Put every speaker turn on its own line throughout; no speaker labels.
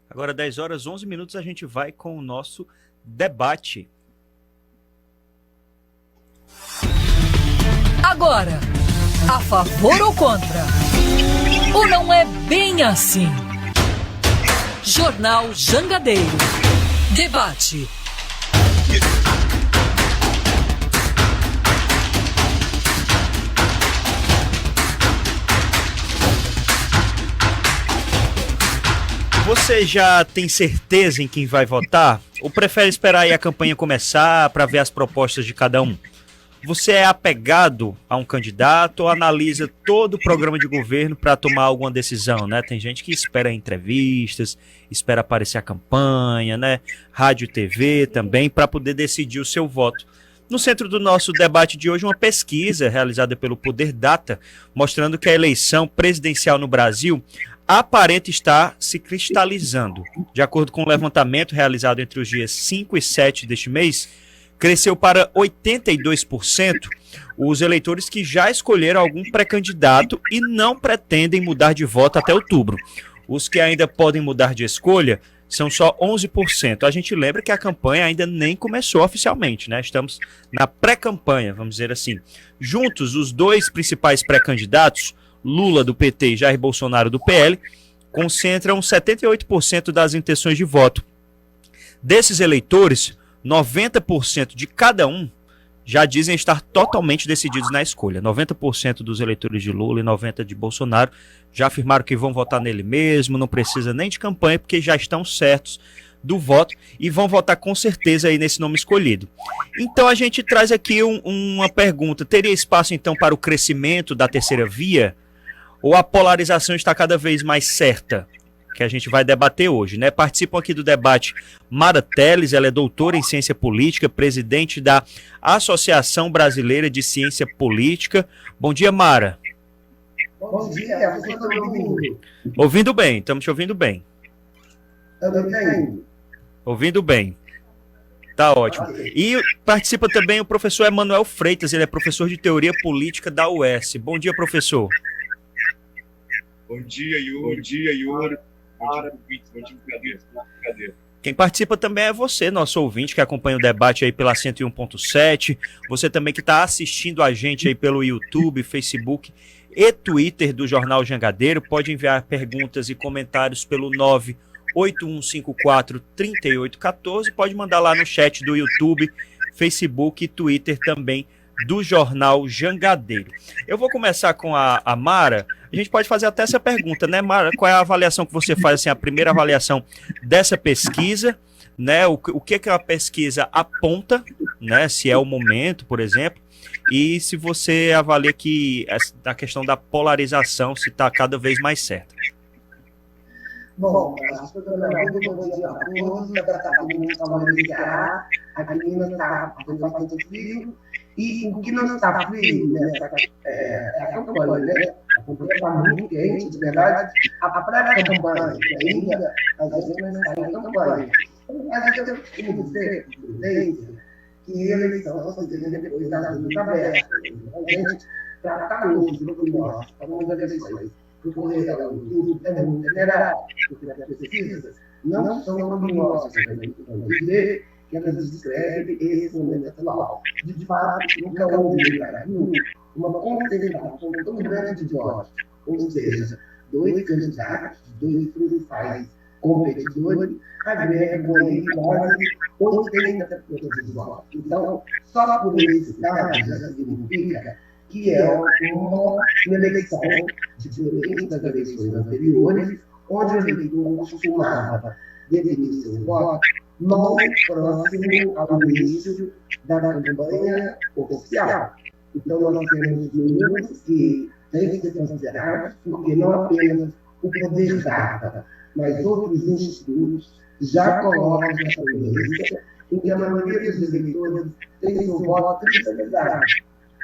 Agora 10 horas 11 minutos a gente vai com o nosso debate.
Agora, a favor ou contra? Ou não é bem assim? Jornal Jangadeiro. Debate.
Você já tem certeza em quem vai votar? Ou prefere esperar aí a campanha começar para ver as propostas de cada um? Você é apegado a um candidato ou analisa todo o programa de governo para tomar alguma decisão, né? Tem gente que espera entrevistas, espera aparecer a campanha, né? Rádio e TV também, para poder decidir o seu voto. No centro do nosso debate de hoje, uma pesquisa realizada pelo Poder Data, mostrando que a eleição presidencial no Brasil aparenta estar se cristalizando. De acordo com o levantamento realizado entre os dias 5 e 7 deste mês, cresceu para 82% os eleitores que já escolheram algum pré-candidato e não pretendem mudar de voto até outubro. Os que ainda podem mudar de escolha são só 11%. A gente lembra que a campanha ainda nem começou oficialmente, né? Estamos na pré-campanha, vamos dizer assim. Juntos, os dois principais pré-candidatos, Lula do PT e Jair Bolsonaro do PL, concentram 78% das intenções de voto. Desses eleitores, 90% de cada um já dizem estar totalmente decididos na escolha. 90% dos eleitores de Lula e 90% de Bolsonaro já afirmaram que vão votar nele mesmo, não precisa nem de campanha, porque já estão certos do voto e vão votar com certeza aí nesse nome escolhido. Então a gente traz aqui uma pergunta: teria espaço então para o crescimento da terceira via? Ou a polarização está cada vez mais certa? Que a gente vai debater hoje, né? Participam aqui do debate Mara Teles, ela é doutora em ciência política, presidente da Associação Brasileira de Ciência Política. Bom dia, Mara.
Bom dia, você está me ouvindo?
Ouvindo bem, estamos te ouvindo bem. Ouvindo bem. Tá ótimo. E participa também o professor Emanuel Freitas, ele é professor de teoria política da UES. Bom dia, professor.
Bom dia, Yuri. Bom dia, Yuri. Bom dia, brincadeira.
Quem participa também é você, nosso ouvinte, que acompanha o debate aí pela 101.7. Você também que está assistindo a gente aí pelo YouTube, Facebook e Twitter do Jornal Jangadeiro. Pode enviar perguntas e comentários pelo 981543814. Pode mandar lá no chat do YouTube, Facebook e Twitter também do Jornal Jangadeiro. Eu vou começar com a Mara. A gente pode fazer até essa pergunta, né, Mara? Qual é a avaliação que você faz, assim, a primeira avaliação dessa pesquisa, né? O que a pesquisa aponta, né? Se é o momento, por exemplo, e se você avalia que a questão da polarização se está cada vez mais certa.
Bom, acho que eu estou bom dia a todos, está todo mundo valorizar, aqui não está fazendo bastante frio, e o que não está frio nessa campanha, né? A campanha está muito quente, de verdade, a pré-campanha ainda, a gente não está em campanha. Mas eu costumo dizer, que a eleição se desenha depois das urnas abertas. A gente trata hoje do que nós falamos das eleições. Tudo é muito general, porque as pesquisas não são luminosas, então dizer que elas descrevem esse momento atual. De fato, nunca houve no Brasil uma concentração tão grande de ódio, ou seja, dois candidatos, dois principais competidores, agregam aí quase 80% dos votos. Então, só por esse dado já significa que é uma eleição diferente das eleições anteriores, onde o eleitor costumava definir seu voto mais próximo ao início da campanha oficial. Então, nós temos números que têm que ser considerados, porque não apenas o Poder Data, mas outros institutos já colocam essa tendência em que a maioria dos eleitores tem seu voto cristalizado.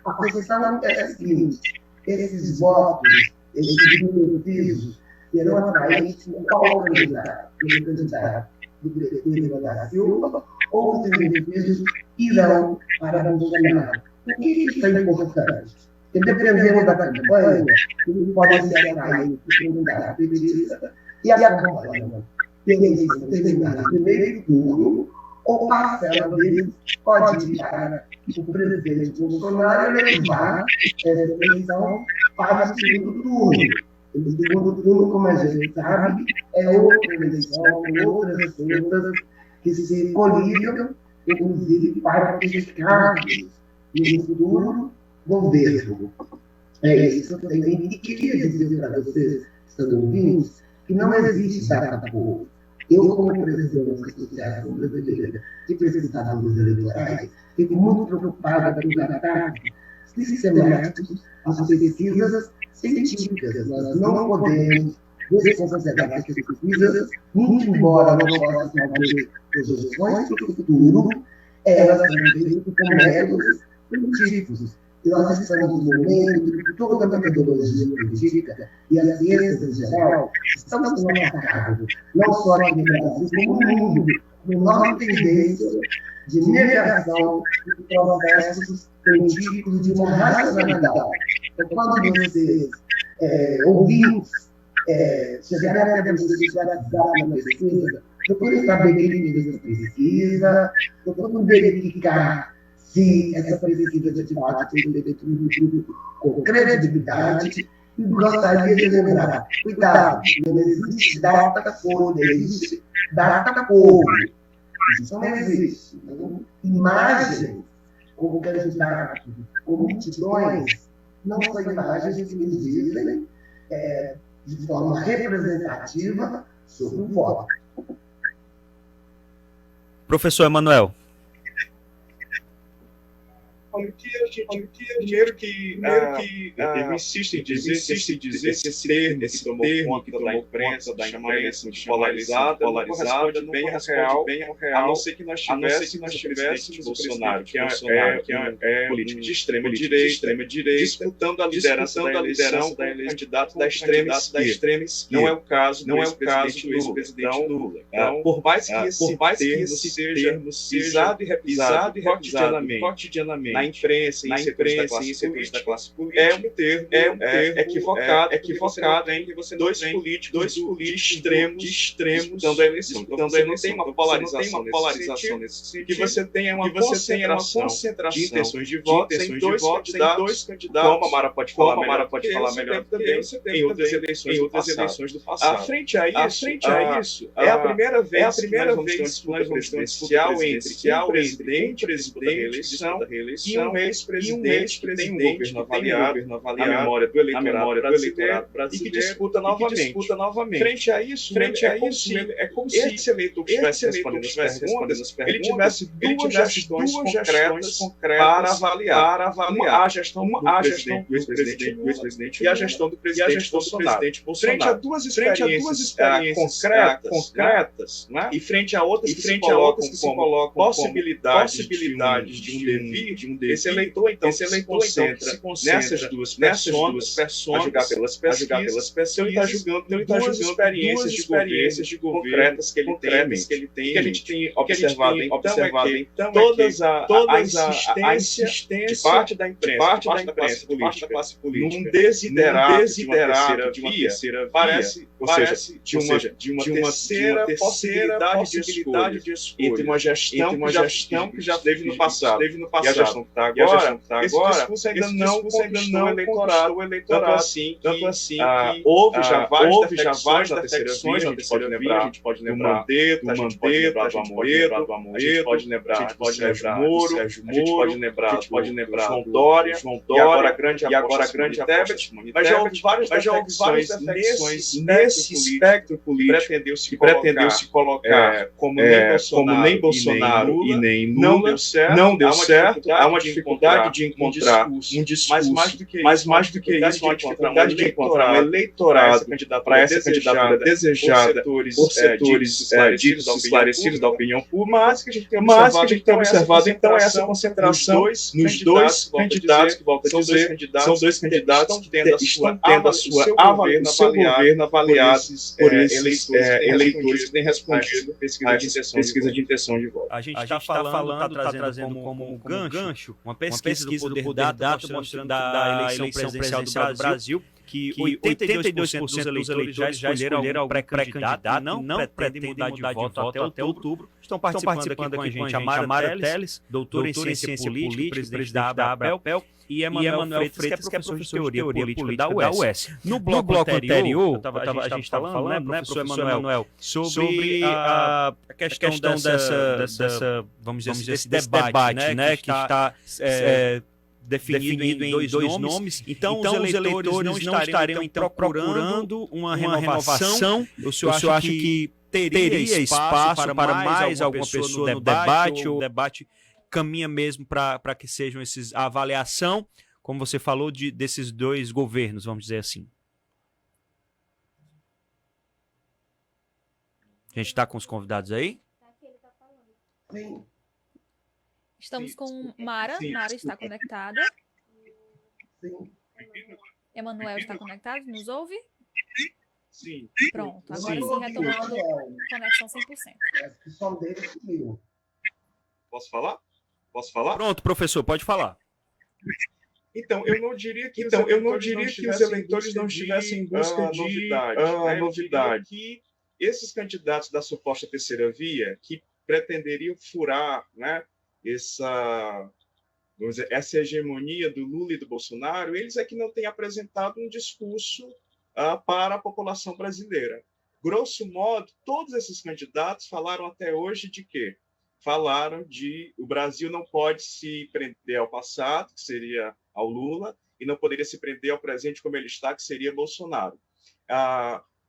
A questão é a seguinte: esses votos, esses benefícios, serão atraídos por qual candidato? Pelo candidato do prefeito da Silva, ou os benefícios irão para Bolsonaro. Por que isso é importante? que dependendo da campanha, ele pode ser atraído por unidade petista e acompanha eleição terminar no primeiro turno, ou parcela deles pode ir para o presidente Bolsonaro levar essa eleição para o segundo turno. O segundo turno, como a gente sabe, é outra eleição, outras coisas que se colidam, inclusive para os cargos no futuro governo. É isso que eu tenho. E queria dizer para vocês, estando ouvintes, que não existe data-pouco. Eu, como presidente da Associação Brasileira de Pesquisadores Eleitorais, fico muito preocupada com os ataques sistemáticos às pesquisas científicas. Nós não podemos desconsiderar essas pesquisas, muito embora não possam fazer projeções para o futuro, elas são feitas com métodos científicos. E nós estamos no momento que toda a metodologia científica e as ciências em geral estão sendo atacadas, não só aqui no Brasil, como no mundo, com enorme tendência de negação de processos científicos de uma racionalidade. Então, quando vocês, ouvintes, chegarem até vocês na pesquisa, procurem saber quem fez essa pesquisa, procurem verificar se essa pesquisa de fato tem feito com credibilidade, e gostaria de lembrar, cuidado, não existe data-pouco, existe data-pouco. Isso não existe. Então, imagens, como candidatos, como multidões, não são imagens que nos dizem de forma representativa sobre o voto.
Professor Emanuel.
Primeiro que eu insisto em dizer esse termo que tomou conta da imprensa de polarizada não corresponde bem ao real, a não ser que nós tivéssemos Bolsonaro, que é político de extrema direita, disputando a liderança da eleição com o candidato da extrema esquerda. Não é o caso do ex-presidente Lula. Então, por mais que esse termo seja pisado e revisado cotidianamente na imprensa e em setores da classe política, é um termo equivocado em que você dois políticos extremos disputando a eleição. Então, você não tem uma polarização nesse sentido, que você tenha uma concentração de intenções de voto em dois candidatos, como a Mara pode falar melhor também, em outras eleições do passado. Frente a isso, é a primeira vez que nós vamos ter uma disputa presidencial entre um presidente da reeleição e um ex-presidente que tem um governo avaliado na memória do eleitorado brasileiro e que disputa novamente. Frente a isso, é como se esse eleitor que estivesse respondendo as perguntas, ele tivesse duas gestões concretas para avaliar a gestão do ex-presidente e a gestão do presidente Bolsonaro. Frente a duas experiências concretas, né? E frente a outras que se colocam como possibilidades de um devir, esse eleitor então se concentra nessas duas pessoas, a julgar pelas pesquisas, ele está julgando duas experiências de governo concretas que ele tem, que a gente tem observado então todas a insistência de parte da imprensa, da classe política, num desiderado de uma terceira via, ou seja, de uma terceira possibilidade de escolha entre uma gestão que já esteve no passado e a gestão que está agora. Esse discurso ainda não conquistou o eleitorado, tanto assim que houve já várias defecções da terceira via, a gente pode lembrar do Mandetta, a gente pode lembrar do Sérgio Moro, a gente pode lembrar do João Dória, e agora a grande Tebet, mas já houve várias defecções nesse espectro político que pretendeu se colocar como nem Bolsonaro e nem Lula. Não deu certo, há uma dificuldade de encontrar um discurso, mas mais do que isso, uma dificuldade de encontrar um eleitorado para essa candidatura desejada por setores ditos esclarecidos da opinião pública, mas que a gente tem observado então essa concentração nos dois candidatos, que volto a dizer, são dois candidatos que estão tendo o seu governo avaliado por esses eleitores que têm respondido à pesquisa de intenção de voto.
A gente está falando, está trazendo como um gancho uma pesquisa do Poder Data mostrando da eleição presidencial do Brasil que 82% dos eleitores já escolheram algum pré-candidato e não pretendem mudar de voto até outubro. Estão participando aqui com a gente a Mara Teles, doutora em ciência política, presidente da ABAPEL, e Emanuel Freitas, que é professor de teoria política da UES. No bloco anterior, a gente estava falando, né, professor Emanuel, sobre a questão dessa, vamos dizer, desse debate, né, que está definido em dois nomes. Então os eleitores não estariam então procurando uma renovação. O senhor acha que teria espaço para mais alguma pessoa no debate, ou o debate caminha mesmo para que sejam a avaliação, como você falou, desses dois governos, vamos dizer assim? A gente está com os convidados aí?
Sim.
Estamos com Mara. Mara está conectada.
Sim.
Emanuel está conectado? Nos ouve?
Sim.
Pronto. Agora sim, retomando conexão 100%.
Acho que só dele sumiu.
Posso falar? Posso falar?
Pronto, professor, pode falar.
Então, eu não diria que os eleitores não estivessem em busca de novidade. Que esses candidatos da suposta terceira via, que pretenderiam furar, né, essa hegemonia do Lula e do Bolsonaro, eles é que não têm apresentado um discurso para a população brasileira. Grosso modo, todos esses candidatos falaram até hoje de quê? Falaram de o Brasil não pode se prender ao passado, que seria ao Lula, e não poderia se prender ao presente como ele está, que seria Bolsonaro.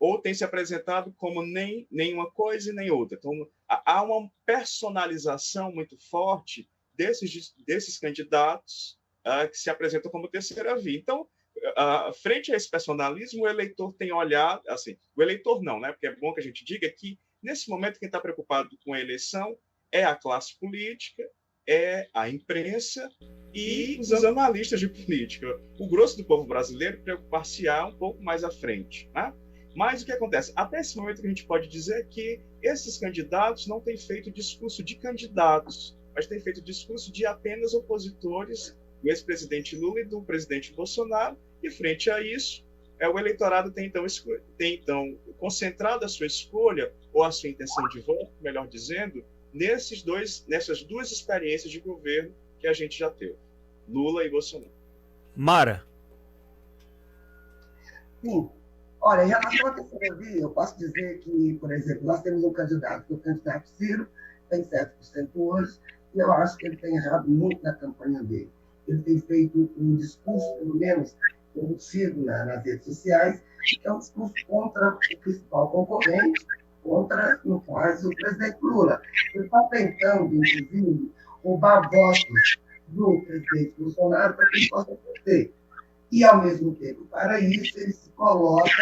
Ou tem se apresentado como nem uma coisa e nem outra. Então, há uma personalização muito forte desses candidatos que se apresentam como terceira via. Então, frente a esse personalismo, o eleitor tem olhado, assim, o eleitor não, né? Porque é bom que a gente diga que, nesse momento, quem está preocupado com a eleição é a classe política, é a imprensa e os analistas de política. O grosso do povo brasileiro preocupar-se-á um pouco mais à frente, né? Mas o que acontece? Até esse momento, o que a gente pode dizer é que esses candidatos não têm feito discurso de candidatos, mas têm feito discurso de apenas opositores do ex-presidente Lula e do presidente Bolsonaro, e frente a isso, o eleitorado tem então concentrado a sua escolha, ou a sua intenção de voto, melhor dizendo, nessas duas experiências de governo que a gente já teve, Lula e Bolsonaro.
Mara.
Sim. Olha, em relação à terceira via, eu posso dizer que, por exemplo, nós temos um candidato, que é o candidato Ciro, tem 7% hoje, e eu acho que ele tem errado muito na campanha dele. Ele tem feito um discurso, pelo menos, que eu sigo nas redes sociais, que é um discurso contra o principal concorrente, contra, no caso, o presidente Lula. Ele está tentando, inclusive, roubar votos do presidente Bolsonaro para que ele possa crescer. E, ao mesmo tempo, para isso, ele se coloca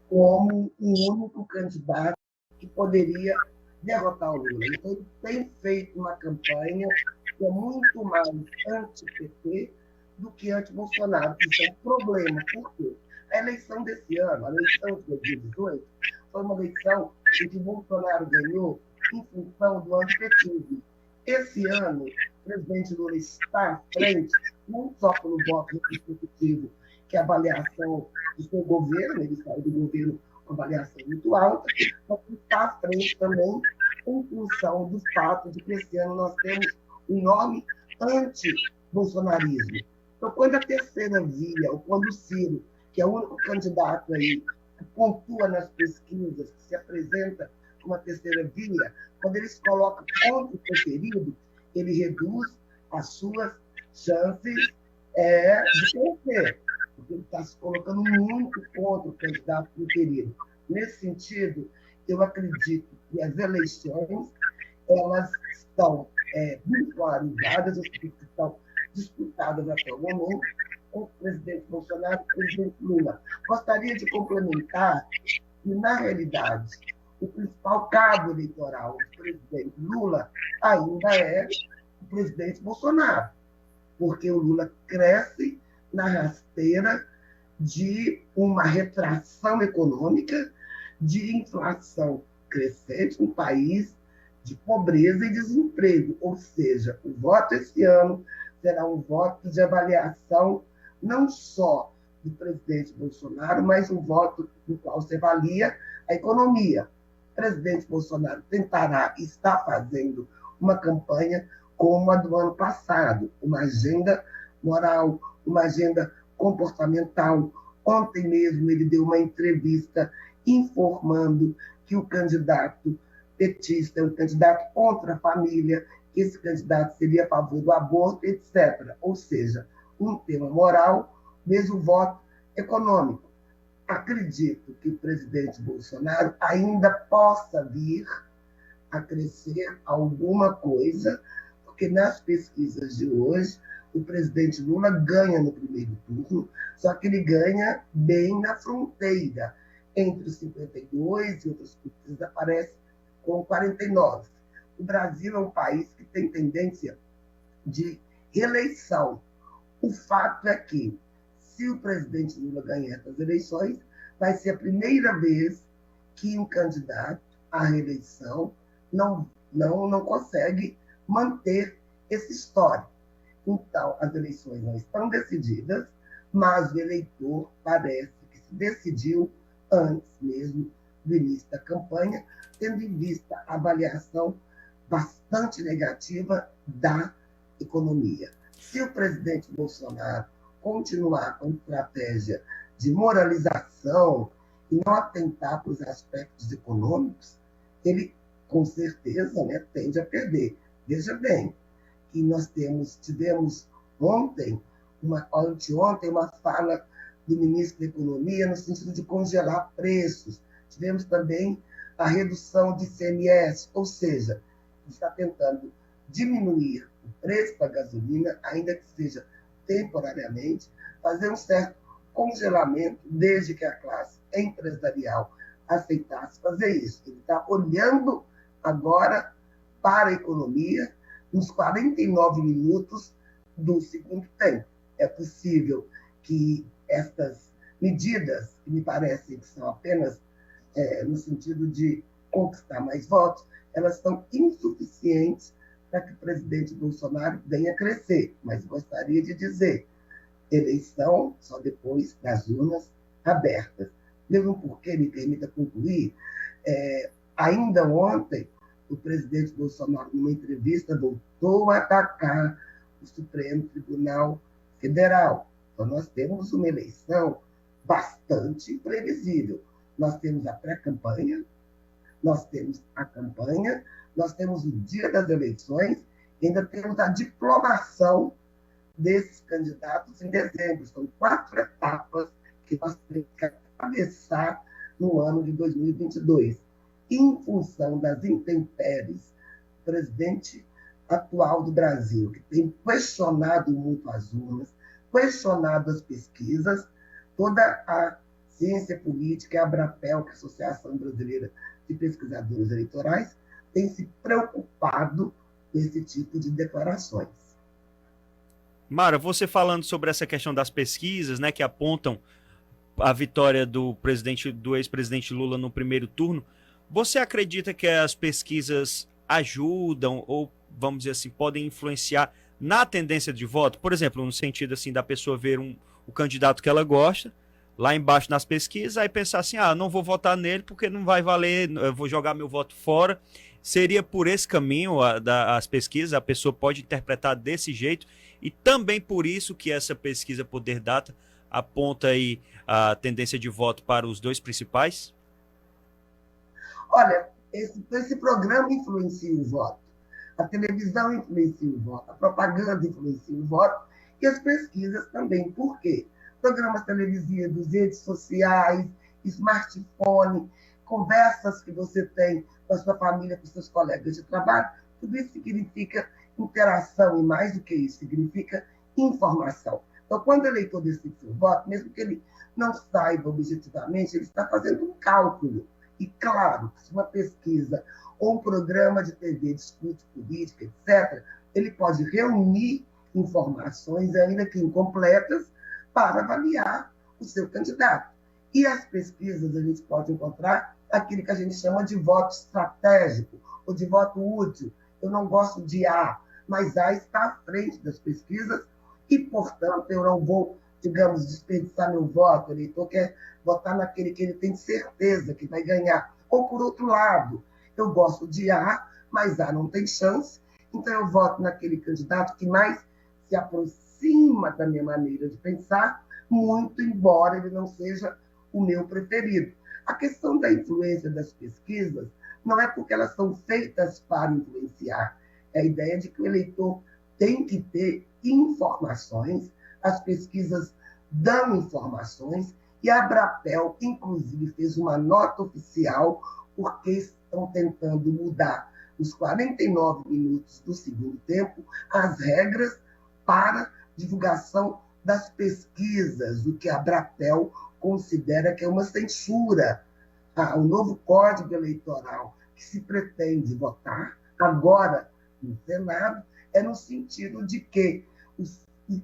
como o único candidato que poderia derrotar o Lula. Então, ele tem feito uma campanha que é muito mais anti-PT do que anti-Bolsonaro. Isso é um problema. Por quê? A eleição desse ano, a eleição de 2018, foi uma eleição em que Bolsonaro ganhou em função do antipetismo. Esse ano, o presidente Lula está à frente, não só pelo voto representativo, que é a avaliação do seu governo, ele saiu do governo com avaliação muito alta, mas está à frente também em função do fato de que esse ano nós temos um enorme anti-bolsonarismo. Então, quando a terceira via, ou quando o Ciro, que é o único candidato aí que pontua nas pesquisas, que se apresenta como a terceira via, quando ele se coloca contra o preferido, ele reduz as suas chances de crescer, porque ele está se colocando muito contra o candidato preferido. Nesse sentido, eu acredito que as eleições elas estão bipolarizadas, estão disputadas até o momento, com o presidente Bolsonaro e o presidente Lula. Gostaria de complementar que, na realidade, o principal cabo eleitoral do presidente Lula ainda é o presidente Bolsonaro, porque o Lula cresce na rasteira de uma retração econômica, de inflação crescente, um país de pobreza e desemprego. Ou seja, o voto esse ano será um voto de avaliação não só do presidente Bolsonaro, mas um voto no qual se avalia a economia. O presidente Bolsonaro tentará, está fazendo uma campanha como a do ano passado, uma agenda moral, uma agenda comportamental. Ontem mesmo ele deu uma entrevista informando que o candidato petista é um candidato contra a família, que esse candidato seria a favor do aborto, etc. Ou seja, um tema moral, mesmo voto econômico. Acredito que o presidente Bolsonaro ainda possa vir a crescer alguma coisa, porque nas pesquisas de hoje, o presidente Lula ganha no primeiro turno, só que ele ganha bem na fronteira. Entre os 52 e outras pesquisas aparece com 49. O Brasil é um país que tem tendência de reeleição. O fato é que, se o presidente Lula ganhar essas eleições, vai ser a primeira vez que um candidato à reeleição não consegue manter esse histórico. Então, as eleições não estão decididas, mas o eleitor parece que se decidiu antes mesmo do início da campanha, tendo em vista a avaliação bastante negativa da economia. Se o presidente Bolsonaro continuar com estratégia de moralização e não atentar para os aspectos econômicos, ele, com certeza, tende a perder. Veja bem, que nós tivemos anteontem, uma fala do ministro da Economia no sentido de congelar preços. Tivemos também a redução de ICMS, ou seja, está tentando diminuir o preço da gasolina, ainda que seja temporariamente, fazer um certo congelamento, desde que a classe empresarial aceitasse fazer isso. Ele está olhando agora para a economia nos 49 minutos do segundo tempo. É possível que estas medidas, que me parecem que são apenas no sentido de conquistar mais votos, elas são insuficientes para que o presidente Bolsonaro venha crescer. Mas gostaria de dizer, eleição só depois das urnas abertas. Mesmo porque, me permita concluir, ainda ontem, o presidente Bolsonaro, numa entrevista, voltou a atacar o Supremo Tribunal Federal. Então, nós temos uma eleição bastante imprevisível. Nós temos a pré-campanha, nós temos a campanha, nós temos o dia das eleições, e ainda temos a diplomação desses candidatos em dezembro. São 4 etapas que nós temos que atravessar no ano de 2022. Em função das intempéries, o presidente atual do Brasil, que tem questionado muito as urnas, questionado as pesquisas, toda a ciência política, a Abrapel, que é a Associação Brasileira de Pesquisadores Eleitorais, tem se preocupado com esse tipo de declarações.
Mara, você falando sobre essa questão das pesquisas, que apontam a vitória do ex-presidente Lula no primeiro turno, você acredita que as pesquisas ajudam ou, vamos dizer assim, podem influenciar na tendência de voto? Por exemplo, no sentido assim da pessoa ver o candidato que ela gosta, lá embaixo nas pesquisas, aí pensar assim, não vou votar nele porque não vai valer, eu vou jogar meu voto fora. Seria por esse caminho as pesquisas, a pessoa pode interpretar desse jeito, e também por isso que essa pesquisa Poder Data aponta aí a tendência de voto para os dois principais?
Olha, esse programa influencia o voto, a televisão influencia o voto, a propaganda influencia o voto, e as pesquisas também. Por quê? Programas televisivos, redes sociais, smartphone, conversas que você tem com a sua família, com seus colegas de trabalho, tudo isso significa interação, e mais do que isso, significa informação. Então, quando o eleitor decide seu voto, mesmo que ele não saiba objetivamente, ele está fazendo um cálculo. E, claro, se uma pesquisa ou um programa de TV discute política, etc., ele pode reunir informações, ainda que incompletas, para avaliar o seu candidato. E as pesquisas, a gente pode encontrar aquilo que a gente chama de voto estratégico, ou de voto útil. Eu não gosto de A, mas A está à frente das pesquisas e, portanto, eu não vou, digamos, desperdiçar meu voto. O eleitor quer votar naquele que ele tem certeza que vai ganhar. Ou, por outro lado, eu gosto de A, mas A não tem chance, então eu voto naquele candidato que mais se aproxima da minha maneira de pensar, muito embora ele não seja o meu preferido. A questão da influência das pesquisas não é porque elas são feitas para influenciar, é a ideia de que o eleitor tem que ter informações, as pesquisas dão informações, e a Abrapel, inclusive, fez uma nota oficial porque estão tentando mudar nos 49 minutos do segundo tempo as regras para divulgação das pesquisas, o que a Abrapel considera que é uma censura. O novo Código Eleitoral que se pretende votar agora no Senado é no sentido de que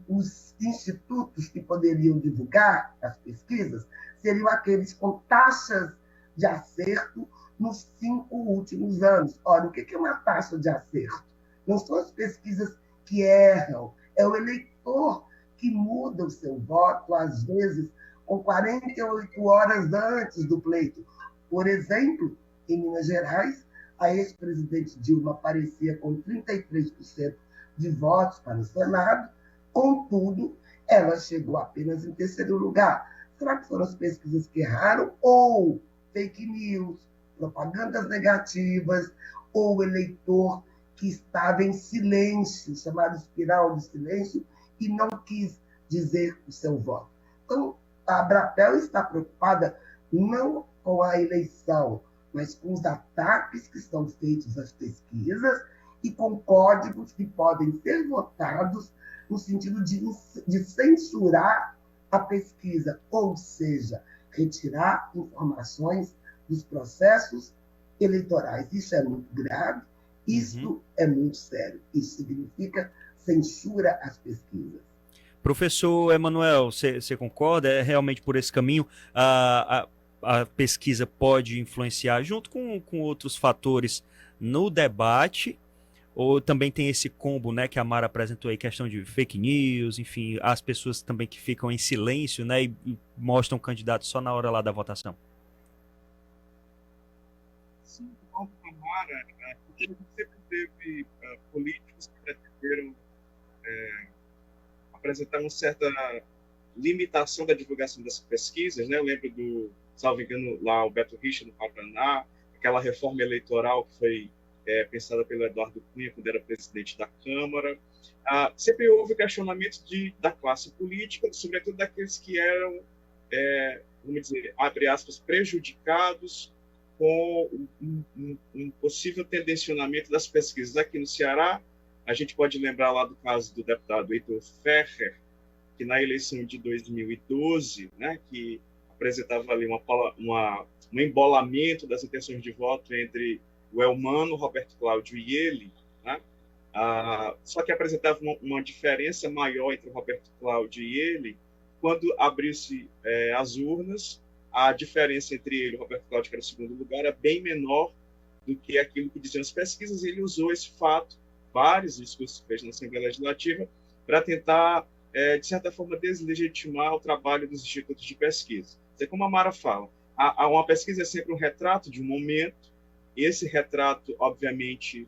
os institutos que poderiam divulgar as pesquisas seriam aqueles com taxas de acerto nos 5 últimos anos. Olha, o que é uma taxa de acerto? Não são as pesquisas que erram, é o eleitor que muda o seu voto, às vezes, com 48 horas antes do pleito. Por exemplo, em Minas Gerais, a ex-presidente Dilma aparecia com 33% de votos para o Senado, contudo, ela chegou apenas em terceiro lugar. Será que foram as pesquisas que erraram? Ou fake news, propagandas negativas, ou o eleitor que estava em silêncio, chamado espiral de silêncio, e não quis dizer o seu voto? Então, a Abrapel está preocupada não com a eleição, mas com os ataques que estão feitos às pesquisas e com códigos que podem ser votados no sentido de censurar a pesquisa, ou seja, retirar informações dos processos eleitorais. Isso é muito grave, isso é muito sério. Isso significa censura às pesquisas.
Professor Emanuel, você concorda? É realmente por esse caminho a pesquisa pode influenciar, junto com outros fatores, no debate? Ou também tem esse combo, né, que a Mara apresentou aí, questão de fake news, enfim, as pessoas também que ficam em silêncio, né, e mostram o candidato só na hora lá da votação?
Sim, concordo com a Mara, porque a gente sempre teve políticos que pretenderam apresentar uma certa limitação da divulgação das pesquisas, né? Eu lembro do, salvo engano, lá o Beto Richa, no Paraná, aquela reforma eleitoral que foi pensada pelo Eduardo Cunha, quando era presidente da Câmara. Sempre houve questionamento da classe política, sobretudo daqueles que eram, vamos dizer, abre aspas, prejudicados com um possível tendencionamento das pesquisas. Aqui no Ceará, a gente pode lembrar lá do caso do deputado Heitor Ferrer, que na eleição de 2012, né, que apresentava ali um embolamento das intenções de voto entre o Elmano, Roberto Cláudio e ele, né? Só que apresentava uma diferença maior entre o Roberto Cláudio e ele. Quando abriu-se as urnas, a diferença entre ele e o Roberto Cláudio, que era o segundo lugar, era bem menor do que aquilo que diziam as pesquisas. Ele usou esse fato, vários discursos que fez na Assembleia Legislativa, para tentar, de certa forma, deslegitimar o trabalho dos institutos de pesquisa. Como a Mara fala, uma pesquisa é sempre um retrato de um momento. Esse retrato, obviamente,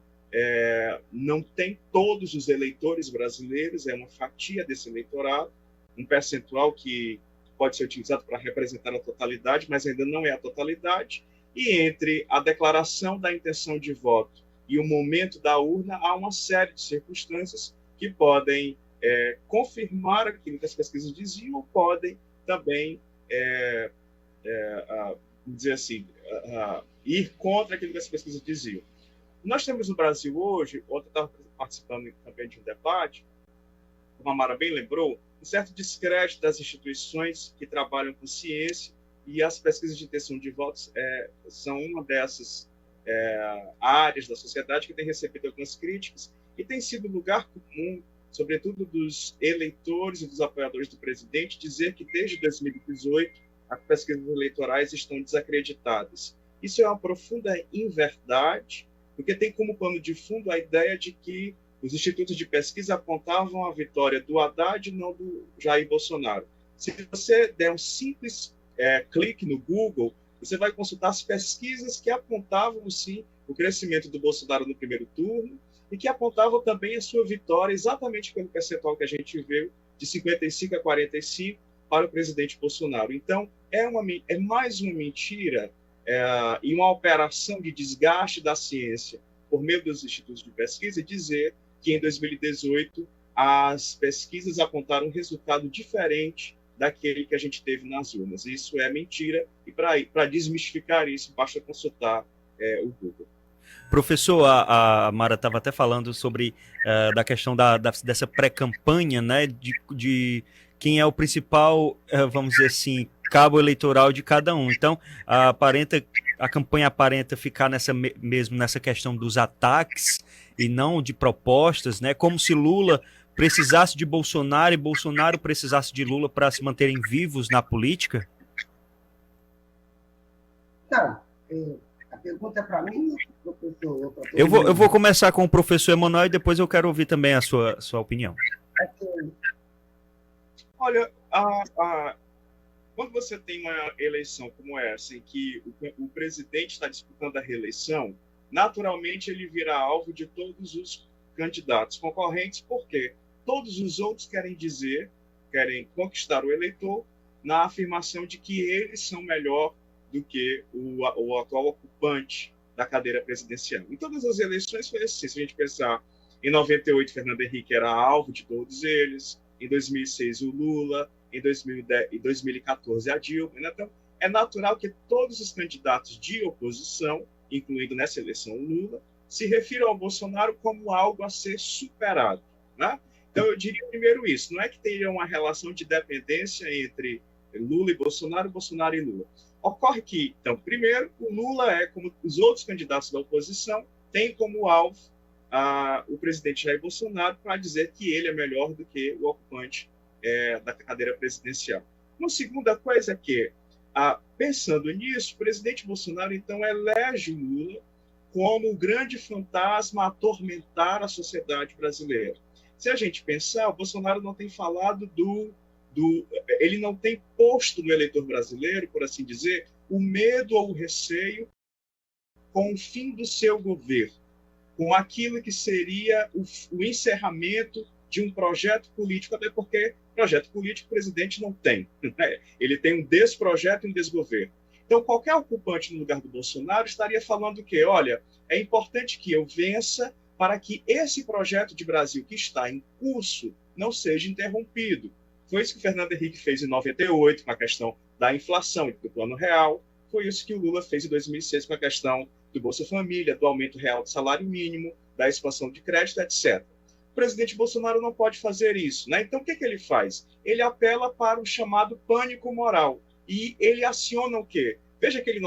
não tem todos os eleitores brasileiros, é uma fatia desse eleitorado, um percentual que pode ser utilizado para representar a totalidade, mas ainda não é a totalidade. E entre a declaração da intenção de voto e o momento da urna, há uma série de circunstâncias que podem confirmar aquilo que as pesquisas diziam, ou podem também, vamos dizer assim, ir contra aquilo que as pesquisas diziam. Nós temos no Brasil hoje, ontem eu estava participando também de um debate, como a Mara bem lembrou, um certo descrédito das instituições que trabalham com ciência, e as pesquisas de intenção de votos são uma dessas áreas da sociedade que tem recebido algumas críticas e tem sido lugar comum, sobretudo dos eleitores e dos apoiadores do presidente, dizer que desde 2018 as pesquisas eleitorais estão desacreditadas. Isso é uma profunda inverdade, porque tem como pano de fundo a ideia de que os institutos de pesquisa apontavam a vitória do Haddad e não do Jair Bolsonaro. Se você der um simples clique no Google, você vai consultar as pesquisas que apontavam, sim, o crescimento do Bolsonaro no primeiro turno e que apontavam também a sua vitória exatamente pelo percentual que a gente viu, de 55 a 45 para o presidente Bolsonaro. Então, é mais uma mentira e uma operação de desgaste da ciência por meio dos institutos de pesquisa dizer que em 2018 as pesquisas apontaram um resultado diferente daquele que a gente teve nas urnas. Isso é mentira, e para desmistificar isso, basta consultar o Google.
Professor, a Mara estava até falando sobre da questão dessa pré-campanha, né, de quem é o principal, vamos dizer assim, cabo eleitoral de cada um. Então, a campanha aparenta ficar mesmo nessa questão dos ataques e não de propostas, né, como se Lula precisasse de Bolsonaro e Bolsonaro precisasse de Lula para se manterem vivos na política?
Então, a pergunta é para mim, professor?
Eu vou começar com o professor Emanuel e depois eu quero ouvir também a sua opinião.
Olha, quando você tem uma eleição como essa, em que o presidente está disputando a reeleição, naturalmente ele vira alvo de todos os candidatos concorrentes, porque todos os outros querem conquistar o eleitor na afirmação de que eles são melhor do que o atual ocupante da cadeira presidencial. Em todas as eleições foi assim. Se a gente pensar, em 98, Fernando Henrique era alvo de todos eles, em 2006 o Lula, em 2014 a Dilma. Então, é natural que todos os candidatos de oposição, incluindo nessa eleição o Lula, se refiram ao Bolsonaro como algo a ser superado, né? Então, eu diria primeiro isso, não é que teria uma relação de dependência entre Lula e Bolsonaro e Lula. Ocorre que, então, primeiro, o Lula como os outros candidatos da oposição, tem como alvo o presidente Jair Bolsonaro para dizer que ele é melhor do que o ocupante da cadeira presidencial. Uma segunda coisa é que, pensando nisso, o presidente Bolsonaro, então, elege o Lula como o grande fantasma a atormentar a sociedade brasileira. Se a gente pensar, o Bolsonaro não tem falado ele não tem posto no eleitor brasileiro, por assim dizer, o medo ou o receio com o fim do seu governo, com aquilo que seria o encerramento de um projeto político, até porque projeto político o presidente não tem, né? Ele tem um desprojeto e um desgoverno. Então, qualquer ocupante no lugar do Bolsonaro estaria falando que, olha, é importante que eu vença para que esse projeto de Brasil que está em curso não seja interrompido. Foi isso que o Fernando Henrique fez em 98, com a questão da inflação e do Plano Real. Foi isso que o Lula fez em 2006, com a questão do Bolsa Família, do aumento real do salário mínimo, da expansão de crédito, etc. O presidente Bolsonaro não pode fazer isso, né? Então, o que ele faz? Ele apela para o chamado pânico moral. E ele aciona o quê? Veja que ele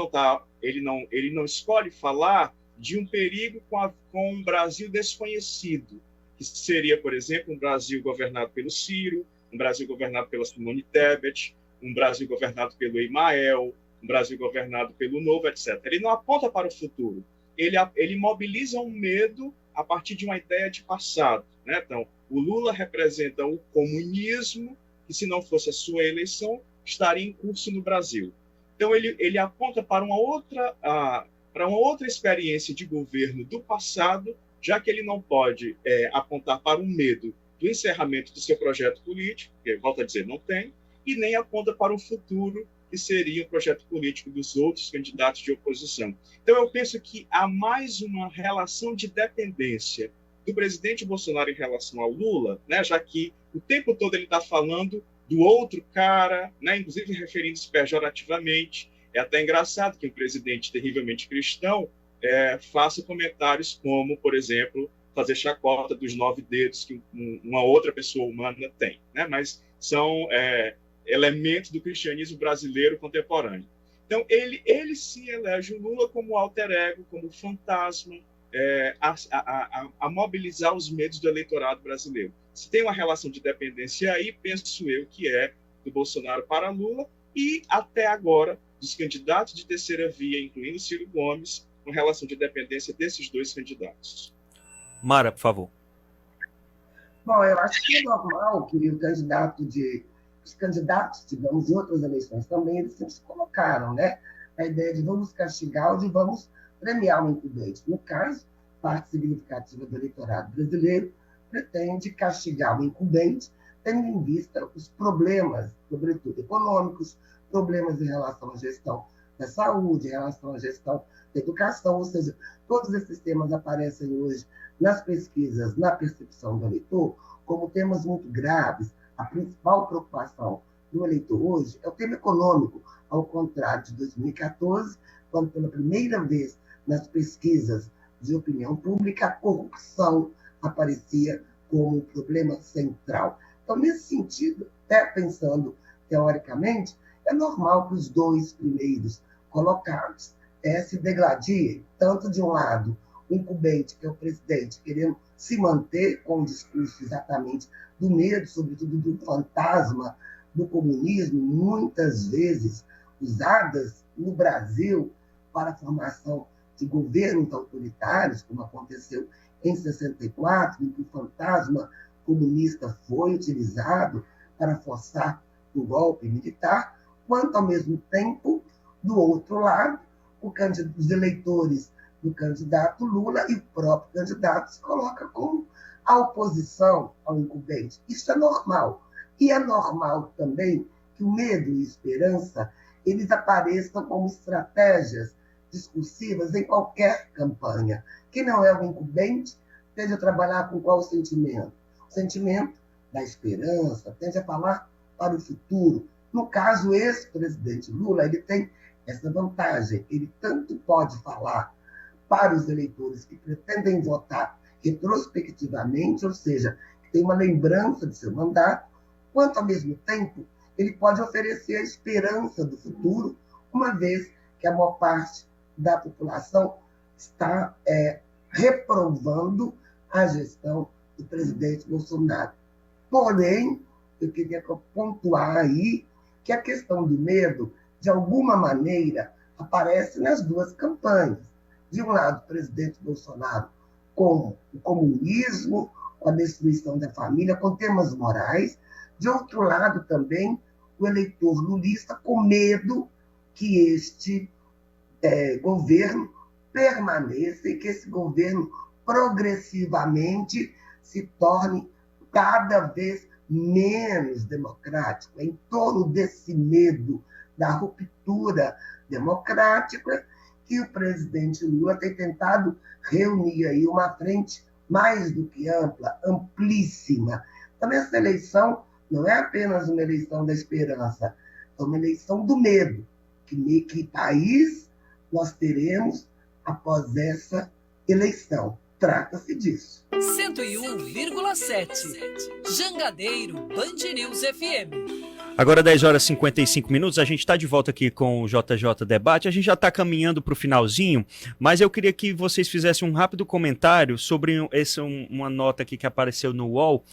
não escolhe falar de um perigo com um Brasil desconhecido, que seria, por exemplo, um Brasil governado pelo Ciro, um Brasil governado pela Simone Tebet, um Brasil governado pelo Emael, um Brasil governado pelo Novo, etc. Ele não aponta para o futuro. Ele mobiliza um medo a partir de uma ideia de passado, né? Então, o Lula representa o comunismo, que se não fosse a sua eleição, estaria em curso no Brasil. Então, ele aponta para uma outra experiência de governo do passado, já que ele não pode apontar para um medo do encerramento do seu projeto político, que, volto a dizer, não tem, e nem aponta para o futuro, que seria o projeto político dos outros candidatos de oposição. Então, eu penso que há mais uma relação de dependência do presidente Bolsonaro em relação ao Lula, né, já que o tempo todo ele está falando do outro cara, né, inclusive referindo-se pejorativamente. É até engraçado que um presidente terrivelmente cristão faça comentários como, por exemplo, fazer chacota dos 9 dedos que uma outra pessoa humana tem, né? Mas são elementos do cristianismo brasileiro contemporâneo. Então, ele se elege o Lula como alter ego, como fantasma, a mobilizar os medos do eleitorado brasileiro. Se tem uma relação de dependência aí, penso eu que é do Bolsonaro para Lula e, até agora, dos candidatos de terceira via, incluindo Ciro Gomes, uma relação de dependência desses dois candidatos.
Mara, por favor.
Bom, eu acho que é normal que os candidatos, digamos, em outras eleições também, eles sempre se colocaram, né? A ideia de vamos castigar ou de vamos premiar o incumbente. No caso, parte significativa do eleitorado brasileiro pretende castigar o incumbente, tendo em vista os problemas, sobretudo econômicos, problemas em relação à gestão da saúde, em relação à gestão da educação, ou seja, todos esses temas aparecem hoje nas pesquisas, na percepção do eleitor, como temas muito graves. A principal preocupação do eleitor hoje é o tema econômico, ao contrário de 2014, quando pela primeira vez nas pesquisas de opinião pública a corrupção aparecia como um problema central. Então, nesse sentido, até pensando teoricamente, é normal que os dois primeiros colocados se degladiem, tanto de um lado o incumbente, que é o presidente, querendo se manter com o discurso exatamente do medo, sobretudo do fantasma do comunismo, muitas vezes usadas no Brasil para a formação de governos autoritários, como aconteceu em 64, em que o fantasma comunista foi utilizado para forçar o golpe militar, quanto, ao mesmo tempo, do outro lado, os eleitores do candidato Lula e o próprio candidato se coloca como a oposição ao incumbente. Isso é normal. E é normal também que o medo e a esperança eles apareçam como estratégias discursivas em qualquer campanha. Quem não é o incumbente tende a trabalhar com qual sentimento? O sentimento da esperança, tende a falar para o futuro. No caso, o ex-presidente Lula, ele tem essa vantagem. Ele tanto pode falar para os eleitores que pretendem votar retrospectivamente, ou seja, que tem uma lembrança de seu mandato, quanto, ao mesmo tempo, ele pode oferecer a esperança do futuro, uma vez que a maior parte da população está reprovando a gestão do presidente Bolsonaro. Porém, eu queria pontuar aí que a questão do medo, de alguma maneira, aparece nas duas campanhas. De um lado, o presidente Bolsonaro com o comunismo, com a destruição da família, com temas morais. De outro lado, também, o eleitor lulista com medo que este governo permaneça e que esse governo progressivamente se torne cada vez menos democrático. Em torno desse medo da ruptura democrática que o presidente Lula tem tentado reunir aí uma frente mais do que ampla, amplíssima. Então, essa eleição não é apenas uma eleição da esperança, é uma eleição do medo. Que país nós teremos após essa eleição? Trata-se disso.
101,7 Jangadeiro Band News FM.
Agora 10 horas e 55 minutos, a gente está de volta aqui com o JJ Debate, a gente já está caminhando para o finalzinho, mas eu queria que vocês fizessem um rápido comentário sobre uma nota aqui que apareceu no UOL,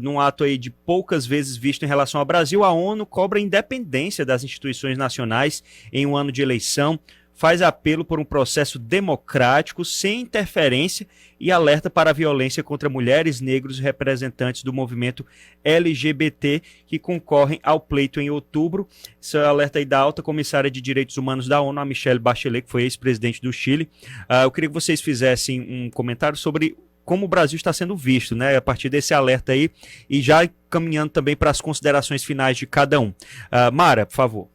num ato aí de poucas vezes visto em relação ao Brasil. A ONU cobra a independência das instituições nacionais em um ano de eleição, faz apelo por um processo democrático, sem interferência, e alerta para a violência contra mulheres, negros e representantes do movimento LGBT que concorrem ao pleito em outubro. Esse é o alerta aí da alta comissária de direitos humanos da ONU, a Michelle Bachelet, que foi ex-presidente do Chile. Eu queria que vocês fizessem um comentário sobre como o Brasil está sendo visto, né, a partir desse alerta aí, e já caminhando também para as considerações finais de cada um. Mara, por favor.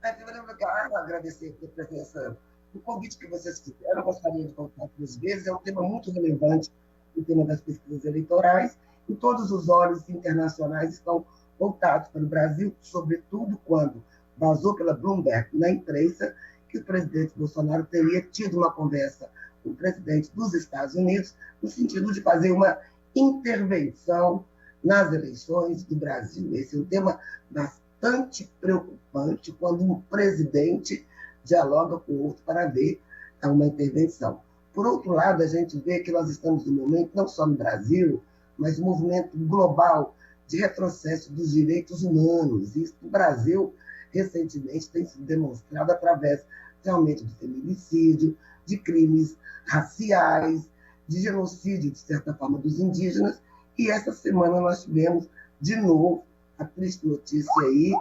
Em primeiro lugar, agradecer pela presença, o convite que vocês fizeram. Eu gostaria de voltar 3 vezes. É um tema muito relevante, o tema das pesquisas eleitorais, e todos os olhos internacionais estão voltados para o Brasil, sobretudo quando vazou pela Bloomberg na imprensa que o presidente Bolsonaro teria tido uma conversa com o presidente dos Estados Unidos no sentido de fazer uma intervenção nas eleições do Brasil. Esse é um tema bastante preocupante quando um presidente dialoga com o outro para ver uma intervenção. Por outro lado, a gente vê que nós estamos num momento, não só no Brasil, mas um movimento global de retrocesso dos direitos humanos. Isso no Brasil, recentemente, tem sido demonstrado através de aumento do feminicídio, de crimes raciais, de genocídio, de certa forma, dos indígenas, E essa semana nós tivemos, de novo, a triste notícia aí,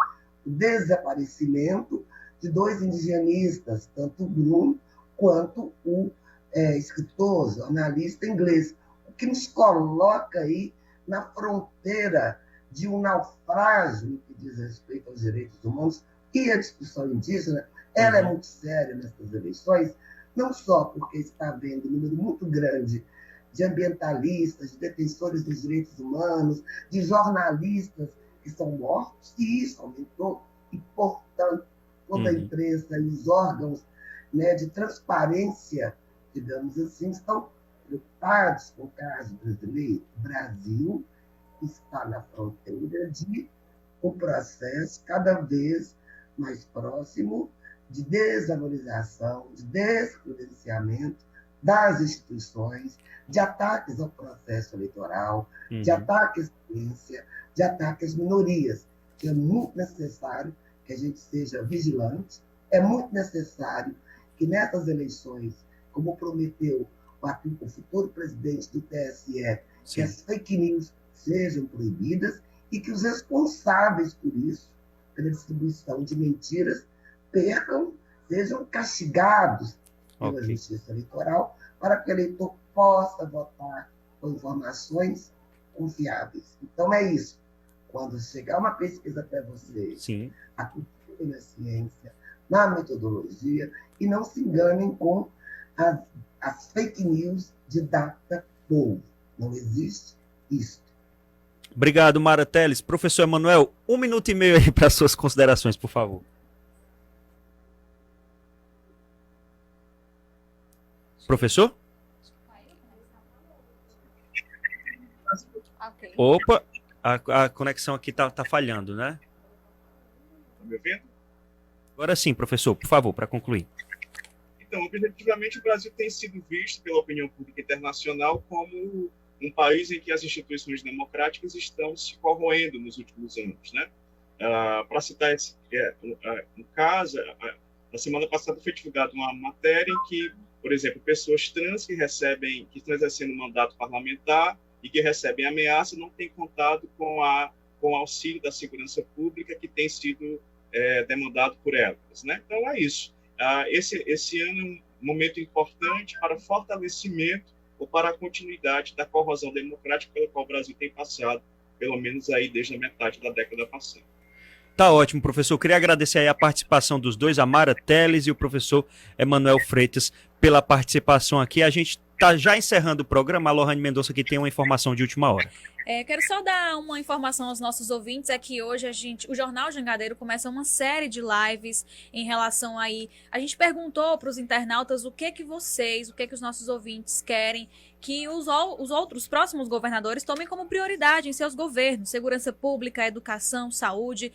o desaparecimento de 2 indigenistas, tanto o Bruno quanto o escritor, jornalista inglês, o que nos coloca aí na fronteira de um naufrágio no que diz respeito aos direitos humanos. E a discussão indígena, ela é muito séria nessas eleições, não só porque está havendo um número muito grande de ambientalistas, de defensores dos direitos humanos, de jornalistas que são mortos, e isso aumentou, e, portanto, toda a imprensa e os órgãos, né, de transparência, digamos assim, estão preocupados com o caso brasileiro. O Brasil está na fronteira de um processo cada vez mais próximo de desvalorização, de descredenciamento das instituições, de ataques ao processo eleitoral, de ataques à ciência, de ataques às minorias. É muito necessário que a gente seja vigilante, é muito necessário que nessas eleições, como prometeu o futuro presidente do TSE, que as fake news sejam proibidas e que os responsáveis por isso, pela distribuição de mentiras, sejam castigados pela Justiça Eleitoral, para que o eleitor possa votar com informações confiáveis. Então, é isso. Quando chegar uma pesquisa para vocês, acreditem na ciência, na metodologia, e não se enganem com as fake news de data povo. Não existe isso.
Obrigado, Mara Teles. Professor Emanuel, 1 minuto e meio aí para suas considerações, por favor. Professor?
Okay.
Opa, a conexão aqui tá falhando, né?
Tá me ouvindo?
Agora sim, professor, por favor, para concluir.
Então, objetivamente, o Brasil tem sido visto pela opinião pública internacional como um país em que as instituições democráticas estão se corroendo nos últimos anos, né? Para citar um caso, na semana passada foi divulgada uma matéria em que, por exemplo, pessoas trans que estão exercendo um mandato parlamentar e que recebem ameaça não têm contado com o auxílio da segurança pública que tem sido demandado por elas, né? Então, é isso. Esse ano é um momento importante para fortalecimento ou para a continuidade da corrosão democrática pela qual o Brasil tem passado, pelo menos aí desde a metade da década passada.
Tá ótimo, professor. Eu queria agradecer aí a participação dos dois, a Mara Teles e o professor Emanuel Freitas, pela participação aqui. A gente está já encerrando o programa. A Lohane Mendonça aqui tem uma informação de última hora.
Quero só dar uma informação aos nossos ouvintes, é que hoje o Jornal Jangadeiro começa uma série de lives em relação aí. A gente perguntou para os internautas o que os nossos ouvintes querem que os outros próximos governadores tomem como prioridade em seus governos: segurança pública, educação, saúde.